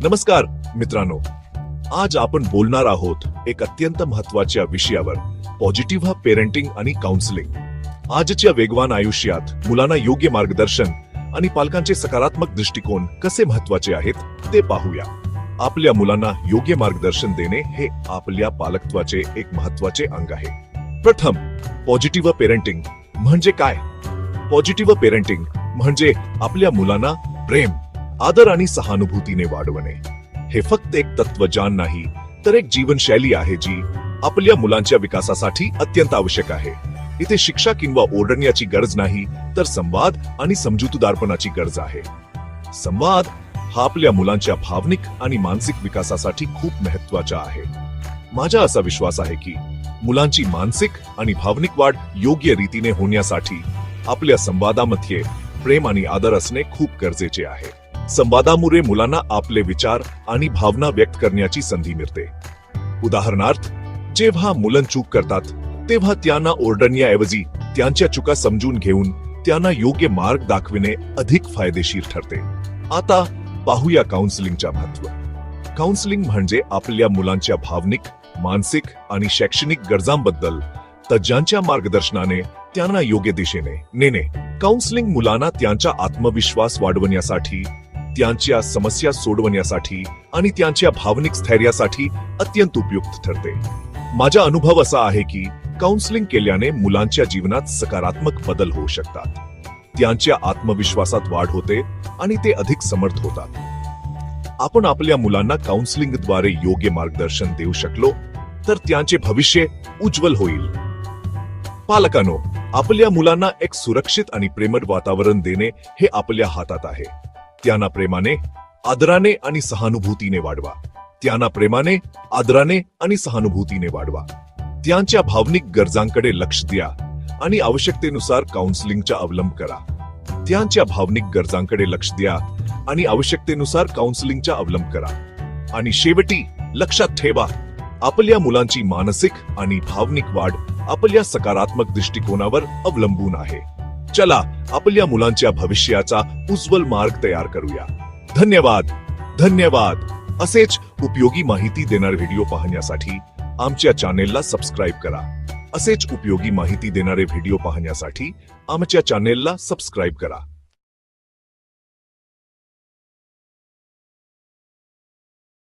नमस्कार मित्रांनो, आज आपण बोलणार आहोत एक अत्यंत महत्त्वाच्या विषयावर, पॉझिटिव्ह पेरेंटिंग आणि काउन्सिलिंग। आजच्या वेगवान आयुष्यात मुलांना योग्य मार्गदर्शन आणि पालकांचे सकारात्मक दृष्टिकोन कसे महत्त्वाचे आहेत ते पाहूया। आपल्या मुलांना योग्य मार्गदर्शन देणे हे आपल्या पालकत्वाचे एक महत्त्वाचे अंग आहे। प्रथम, पॉझिटिव्ह पेरेंटिंग म्हणजे काय? पॉझिटिव्ह पेरेंटिंग म्हणजे आपल्या मुलांना प्रेम, आदर आणि सहानुभूतीने वाढवणे। हे फक्त एक तत्वज्ञान नाही, तर एक जीवनशैली आहे जी आपल्या मुलांच्या विकासासाठी अत्यंत आवश्यक आहे। इथे शिक्षा किंवा ओरडण्याची गरज नाही, तर संवाद आणि समजूतदारपणाची गरज आहे। संवाद हा आपल्या मुलांच्या भावनिक आणि मानसिक विकासासाठी खूप महत्त्वाचा आहे। माझा असा विश्वास आहे की मुलांची मानसिक आणि भावनिक वाढ योग्य रीतीने होण्यासाठी आपल्या संवादामध्ये प्रेम आणि आदर असणे खूप गरजेचे आहे। संवादामुळे मुलांना आपले विचार आणि भावना व्यक्त करण्याची संधी मिळते। उदाहरणार्थ, जेव्हा मुलं चूक करतात तेव्हा त्यांना ओरडण्याऐवजी त्यांच्या चुका समजून घेऊन त्यांना योग्य मार्ग दाखविणे अधिक फायदेशीर ठरते। आता पाहूया काउन्सिलिंगचे महत्त्व। काउन्सिलिंग म्हणजे आपल्या मुलांच्या भावनिक, मानसिक आणि शैक्षणिक गरजांबद्दल तज्ञांच्या मार्गदर्शनाने त्यांना योग्य दिशेने नेणे। काउन्सिलिंग मुलांना त्यांचा आत्मविश्वास वाढवण्यासाठी, त्यांच्या समस्या सोडवण्यासाठी आणि त्यांच्या भावनिक स्थैर्यासाठी अत्यंत उपयुक्त ठरते। माझा अनुभव असा आहे की काउन्सिलिंग केल्याने मुलांच्या जीवनात सकारात्मक बदल होऊ शकतात। त्यांच्या आत्मविश्वासात वाढ होते आणि ते अधिक समर्थ होतात। आपण आपल्या मुलांना काउन्सिलिंगद्वारे योग्य मार्गदर्शन देऊ शकलो तर त्यांचे भविष्य उज्ज्वल होईल। पालकांनो, आपल्या मुलांना एक सुरक्षित आणि प्रेमळ वातावरण देणे हे आपल्या हातात आहे। त्यांना प्रेमाने, आदराने आणि सहानुभूतीने वाढवा। त्यांना प्रेमाने, आदराने आणि सहानुभूतीने वाढवा। त्यांच्या भावनिक गरजांकडे लक्ष द्या आणि आवश्यकतेनुसार काउन्सिलिंगचा अवलंब करा। त्यांच्या भावनिक गरजांकडे लक्ष द्या आणि आवश्यकतेनुसार काउन्सिलिंगचा अवलंब करा। आणि शेवटी लक्षात ठेवा, आपल्या मुलांची मानसिक आणि भावनिक वाढ आपल्या सकारात्मक दृष्टिकोनावर अवलंबून आहे। चला आपल्या मुलांच्या भविष्याचा उज्ज्वल मार्ग तयार करूया। धन्यवाद धन्यवाद। असेच उपयोगी माहिती देणारे व्हिडिओ पाहण्यासाठी आमच्या चॅनेलला सबस्क्राइब करा। असेच उपयोगी माहिती देणारे व्हिडिओ पाहण्यासाठी आमच्या चॅनेलला सबस्क्राइब करा।